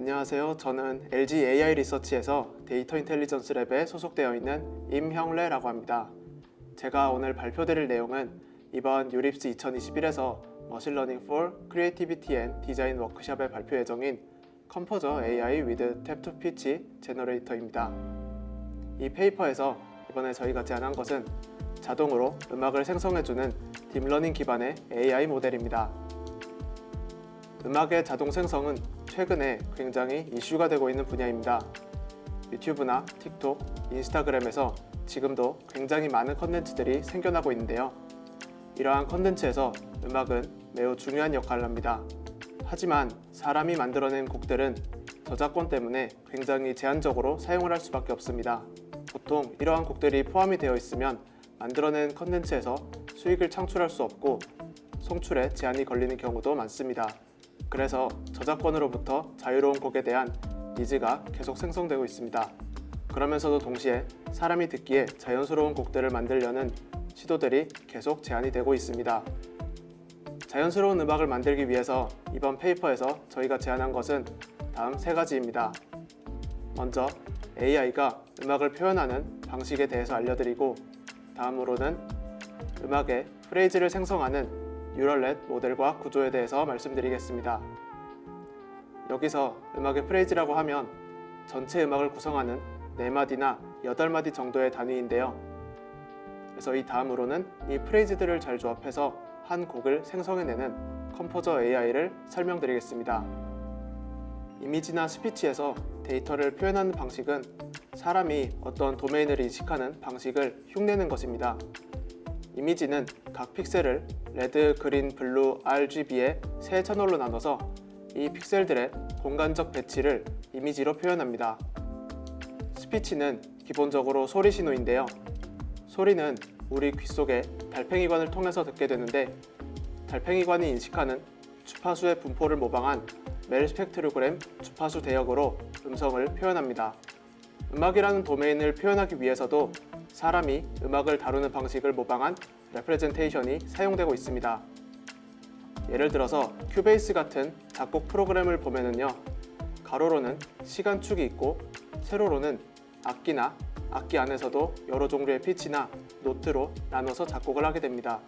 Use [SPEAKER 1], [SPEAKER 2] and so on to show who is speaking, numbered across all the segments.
[SPEAKER 1] 안녕하세요. 저는 LG AI 리서치에서 데이터 인텔리전스 랩에 소속되어 있는 임형래라고 합니다. 제가 오늘 발표드릴 내용은 이번 유립스 2021에서 머신러닝 for Creativity and Design 워크숍의 발표 예정인 컴포저 AI with Tap to Pitch 제너레이터입니다. 이 페이퍼에서 이번에 저희가 제안한 것은 자동으로 음악을 생성해주는 딥러닝 기반의 AI 모델입니다. 음악의 자동 생성은 최근에 굉장히 이슈가 되고 있는 분야입니다. 유튜브나 틱톡, 인스타그램에서 지금도 굉장히 많은 컨텐츠들이 생겨나고 있는데요. 이러한 컨텐츠에서 음악은 매우 중요한 역할을 합니다. 하지만 사람이 만들어낸 곡들은 저작권 때문에 굉장히 제한적으로 사용을 할 수밖에 없습니다. 보통 이러한 곡들이 포함이 되어 있으면 만들어낸 컨텐츠에서 수익을 창출할 수 없고 송출에 제한이 걸리는 경우도 많습니다. 그래서 저작권으로부터 자유로운 곡에 대한 니즈가 계속 생성되고 있습니다. 그러면서도 동시에 사람이 듣기에 자연스러운 곡들을 만들려는 시도들이 계속 제한이 되고 있습니다. 자연스러운 음악을 만들기 위해서 이번 페이퍼에서 저희가 제안한 것은 다음 세 가지입니다. 먼저 AI가 음악을 표현하는 방식에 대해서 알려드리고, 다음으로는 음악의 프레이즈를 생성하는 뉴럴넷 모델과 구조에 대해서 말씀드리겠습니다. 여기서 음악의 프레이즈라고 하면 전체 음악을 구성하는 4마디나 8마디 정도의 단위인데요. 그래서 이 다음으로는 이 프레이즈들을 잘 조합해서 한 곡을 생성해내는 컴포저 AI를 설명드리겠습니다. 이미지나 스피치에서 데이터를 표현하는 방식은 사람이 어떤 도메인을 인식하는 방식을 흉내내는 것입니다. 이미지는 각 픽셀을 레드, 그린, 블루, RGB의 세 채널로 나눠서 이 픽셀들의 공간적 배치를 이미지로 표현합니다. 스피치는 기본적으로 소리 신호인데요. 소리는 우리 귀 속에 달팽이관을 통해서 듣게 되는데, 달팽이관이 인식하는 주파수의 분포를 모방한 멜 스펙트로그램 주파수 대역으로 음성을 표현합니다. 음악이라는 도메인을 표현하기 위해서도 사람이 음악을 다루는 방식을 모방한 레프레젠테이션이 사용되고 있습니다. 예를 들어서 큐베이스 같은 작곡 프로그램을 보면은요, 가로로는 시간축이 있고 세로로는 악기나 악기 안에서도 여러 종류의 피치나 노트로 나눠서 작곡을 하게 됩니다.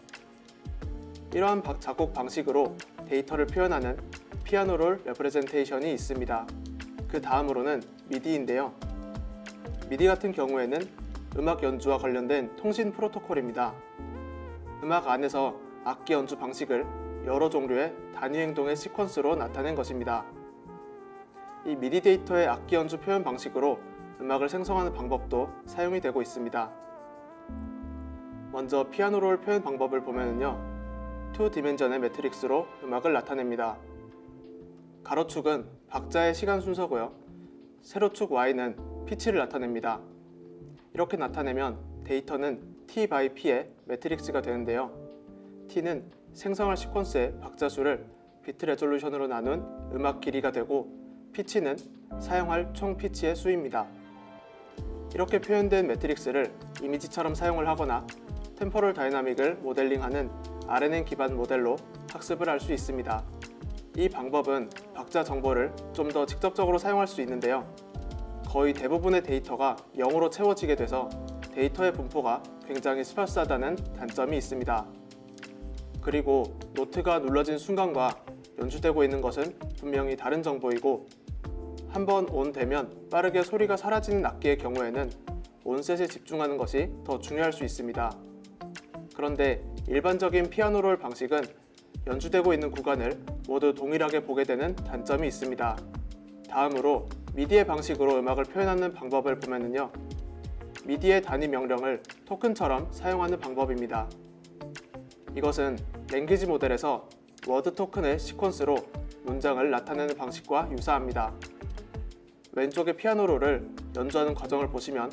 [SPEAKER 1] 이러한 작곡 방식으로 데이터를 표현하는 피아노롤 레프레젠테이션이 있습니다. 그 다음으로는 미디인데요. 미디 같은 경우에는 음악 연주와 관련된 통신 프로토콜입니다. 음악 안에서 악기 연주 방식을 여러 종류의 단위 행동의 시퀀스로 나타낸 것입니다. 이 미디 데이터의 악기 연주 표현 방식으로 음악을 생성하는 방법도 사용이 되고 있습니다. 먼저 피아노롤 표현 방법을 보면은요, 2디멘전의 매트릭스로 음악을 나타냅니다. 가로축은 박자의 시간 순서고요, 세로축 Y는 피치를 나타냅니다. 이렇게 나타내면 데이터는 T by P의 매트릭스가 되는데요. T는 생성할 시퀀스의 박자 수를 비트 레졸루션으로 나눈 음악 길이가 되고, 피치는 사용할 총 피치의 수입니다. 이렇게 표현된 매트릭스를 이미지처럼 사용을 하거나 템포럴 다이나믹을 모델링하는 RNN 기반 모델로 학습을 할 수 있습니다. 이 방법은 박자 정보를 좀 더 직접적으로 사용할 수 있는데요. 거의 대부분의 데이터가 0으로 채워지게 돼서 데이터의 분포가 굉장히 스파스하다는 단점이 있습니다. 그리고 노트가 눌러진 순간과 연주되고 있는 것은 분명히 다른 정보이고, 한번 온 되면 빠르게 소리가 사라지는 악기의 경우에는 온셋에 집중하는 것이 더 중요할 수 있습니다. 그런데 일반적인 피아노롤 방식은 연주되고 있는 구간을 모두 동일하게 보게 되는 단점이 있습니다. 다음으로 미디의 방식으로 음악을 표현하는 방법을 보면은요, 미디의 단위 명령을 토큰처럼 사용하는 방법입니다. 이것은 랭귀지 모델에서 워드 토큰의 시퀀스로 문장을 나타내는 방식과 유사합니다. 왼쪽의 피아노롤을 연주하는 과정을 보시면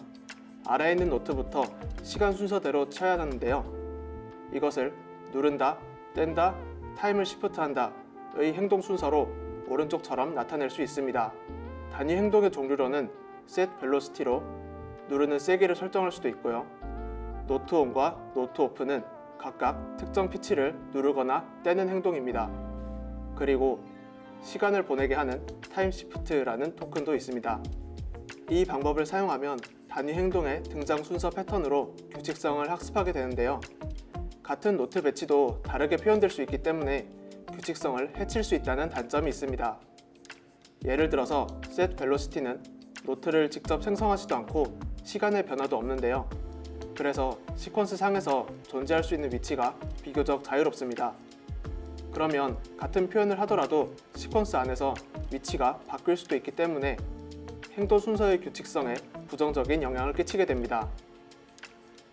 [SPEAKER 1] 아래에 있는 노트부터 시간 순서대로 쳐야 하는데요. 이것을 누른다, 뗀다, 타임을 시프트한다 의 행동 순서로 오른쪽처럼 나타낼 수 있습니다. 단위 행동의 종류로는 set velocity로 누르는 세기를 설정할 수도 있고요. 노트 온과 노트 오프는 각각 특정 피치를 누르거나 떼는 행동입니다. 그리고 시간을 보내게 하는 타임시프트라는 토큰도 있습니다. 이 방법을 사용하면 단위 행동의 등장 순서 패턴으로 규칙성을 학습하게 되는데요. 같은 노트 배치도 다르게 표현될 수 있기 때문에 규칙성을 해칠 수 있다는 단점이 있습니다. 예를 들어서 set velocity는 노트를 직접 생성하지도 않고 시간의 변화도 없는데요. 그래서 시퀀스 상에서 존재할 수 있는 위치가 비교적 자유롭습니다. 그러면 같은 표현을 하더라도 시퀀스 안에서 위치가 바뀔 수도 있기 때문에 행동 순서의 규칙성에 부정적인 영향을 끼치게 됩니다.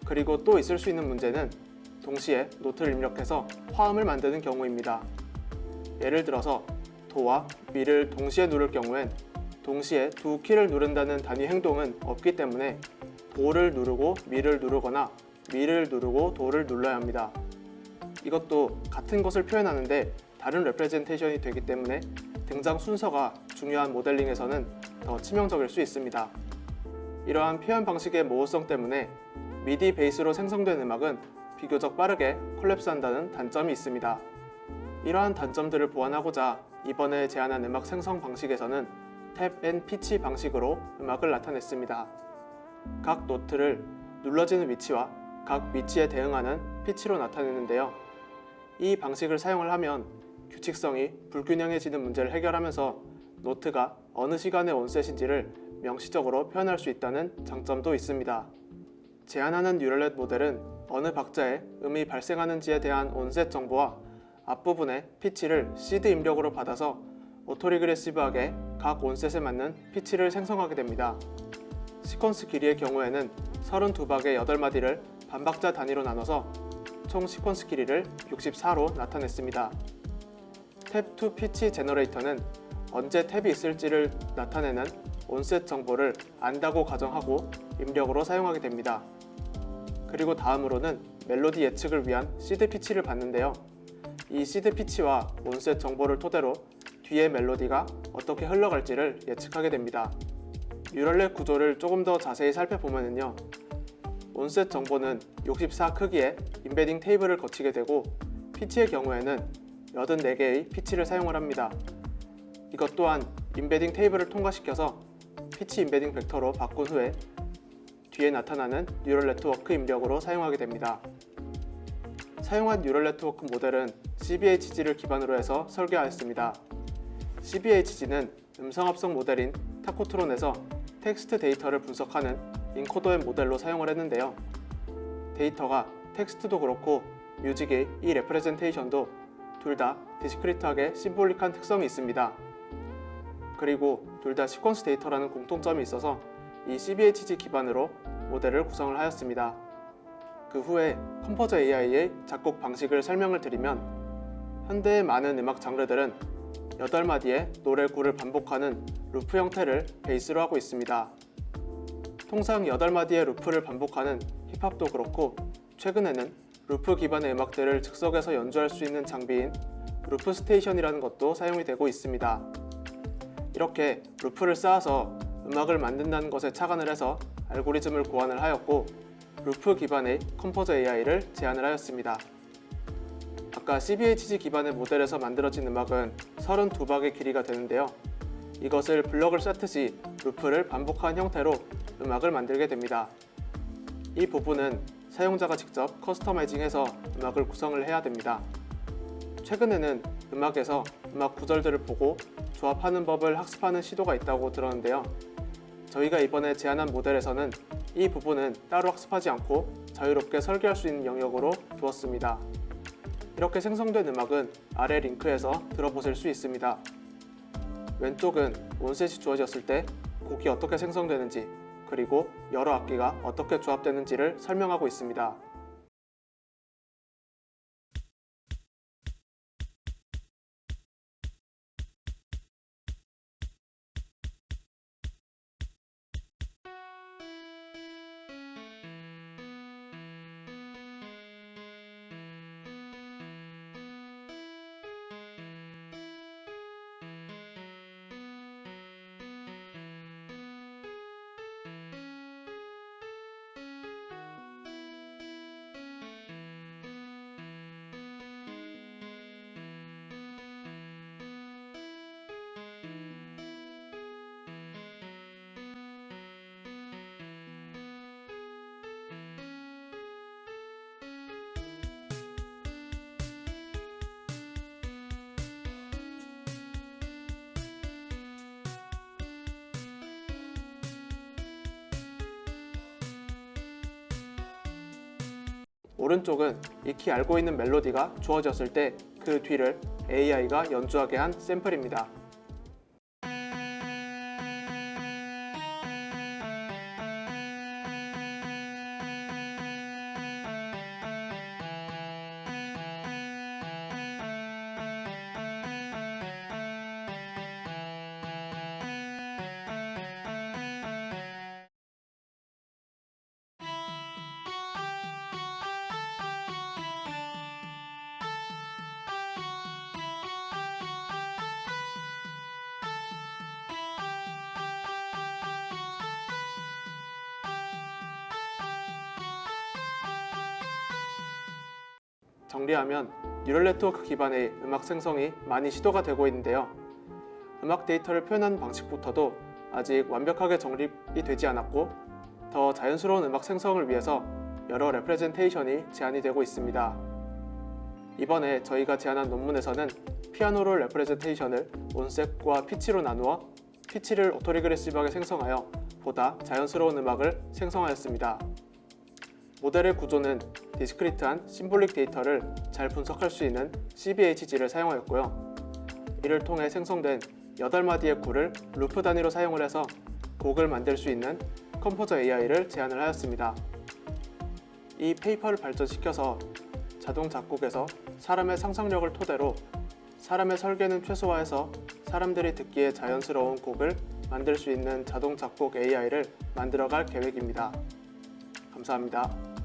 [SPEAKER 1] 그리고 또 있을 수 있는 문제는 동시에 노트를 입력해서 화음을 만드는 경우입니다. 예를 들어서 도와 미를 동시에 누를 경우엔 동시에 두 키를 누른다는 단위 행동은 없기 때문에 도를 누르고 미를 누르거나 미를 누르고 도를 눌러야 합니다. 이것도 같은 것을 표현하는데 다른 레프레젠테이션이 되기 때문에 등장 순서가 중요한 모델링에서는 더 치명적일 수 있습니다. 이러한 표현 방식의 모호성 때문에 미디 베이스로 생성된 음악은 비교적 빠르게 콜랩스한다는 단점이 있습니다. 이러한 단점들을 보완하고자 이번에 제안한 음악 생성 방식에서는 탭 앤 피치 방식으로 음악을 나타냈습니다. 각 노트를 눌러지는 위치와 각 위치에 대응하는 피치로 나타내는데요. 이 방식을 사용을 하면 규칙성이 불균형해지는 문제를 해결하면서 노트가 어느 시간의 온셋인지를 명시적으로 표현할 수 있다는 장점도 있습니다. 제안하는 뉴럴넷 모델은 어느 박자에 음이 발생하는지에 대한 온셋 정보와 앞부분의 피치를 시드 입력으로 받아서 오토리그레시브하게 각 온셋에 맞는 피치를 생성하게 됩니다. 시퀀스 길이의 경우에는 32박의 8마디를 반박자 단위로 나눠서 총 시퀀스 길이를 64로 나타냈습니다. 탭2 피치 제너레이터는 언제 탭이 있을지를 나타내는 온셋 정보를 안다고 가정하고 입력으로 사용하게 됩니다. 그리고 다음으로는 멜로디 예측을 위한 시드 피치를 받는데요. 이 시드 피치와 온셋 정보를 토대로 뒤에 멜로디가 어떻게 흘러갈지를 예측하게 됩니다. 뉴럴넷 구조를 조금 더 자세히 살펴보면요. 온셋 정보는 64 크기의 임베딩 테이블을 거치게 되고 피치의 경우에는 84개의 피치를 사용을 합니다. 이것 또한 임베딩 테이블을 통과시켜서 피치 임베딩 벡터로 바꾼 후에 뒤에 나타나는 뉴럴 네트워크 입력으로 사용하게 됩니다. 사용한 뉴럴 네트워크 모델은 CBHG를 기반으로 해서 설계하였습니다. CBHG는 음성합성 모델인 타코트론에서 텍스트 데이터를 분석하는 인코더의 모델로 사용을 했는데요. 데이터가 텍스트도 그렇고 뮤직의 이 레프레젠테이션도 둘 다 디스크리트하게 심볼릭한 특성이 있습니다. 그리고 둘 다 시퀀스 데이터라는 공통점이 있어서 이 CBHG 기반으로 모델을 구성을 하였습니다. 그 후에 컴포저 AI의 작곡 방식을 설명을 드리면 현대의 많은 음악 장르들은 8마디의 노래 구를 반복하는 루프 형태를 베이스로 하고 있습니다. 통상 8마디의 루프를 반복하는 힙합도 그렇고 최근에는 루프 기반의 음악들을 즉석에서 연주할 수 있는 장비인 루프 스테이션이라는 것도 사용이 되고 있습니다. 이렇게 루프를 쌓아서 음악을 만든다는 것에 착안을 해서 알고리즘을 고안을 하였고 루프 기반의 컴포저 AI를 제안을 하였습니다. 아까 CBHG 기반의 모델에서 만들어진 음악은 32박의 길이가 되는데요. 이것을 블럭을 쌓듯이 루프를 반복한 형태로 음악을 만들게 됩니다. 이 부분은 사용자가 직접 커스터마이징해서 음악을 구성을 해야 됩니다. 최근에는 음악에서 음악 구절들을 보고 조합하는 법을 학습하는 시도가 있다고 들었는데요. 저희가 이번에 제안한 모델에서는 이 부분은 따로 학습하지 않고 자유롭게 설계할 수 있는 영역으로 두었습니다. 이렇게 생성된 음악은 아래 링크에서 들어보실 수 있습니다. 왼쪽은 온셋이 주어졌을 때 곡이 어떻게 생성되는지 그리고 여러 악기가 어떻게 조합되는지를 설명하고 있습니다. 오른쪽은 익히 알고 있는 멜로디가 주어졌을 때 그 뒤를 AI가 연주하게 한 샘플입니다. 정리하면 뉴럴 네트워크 기반의 음악 생성이 많이 시도가 되고 있는데요. 음악 데이터를 표현하는 방식부터도 아직 완벽하게 정립이 되지 않았고 더 자연스러운 음악 생성을 위해서 여러 레프레젠테이션이 제안이 되고 있습니다. 이번에 저희가 제안한 논문에서는 피아노로 레프레젠테이션을 온셋과 피치로 나누어 피치를 오토리그레시브하게 생성하여 보다 자연스러운 음악을 생성하였습니다. 모델의 구조는 디스크리트한 심볼릭 데이터를 잘 분석할 수 있는 CBHG를 사용하였고요. 이를 통해 생성된 8마디의 굴을 루프 단위로 사용을 해서 곡을 만들 수 있는 컴포저 AI를 제안을 하였습니다. 이 페이퍼를 발전시켜서 자동 작곡에서 사람의 상상력을 토대로 사람의 설계는 최소화해서 사람들이 듣기에 자연스러운 곡을 만들 수 있는 자동 작곡 AI를 만들어갈 계획입니다. 감사합니다.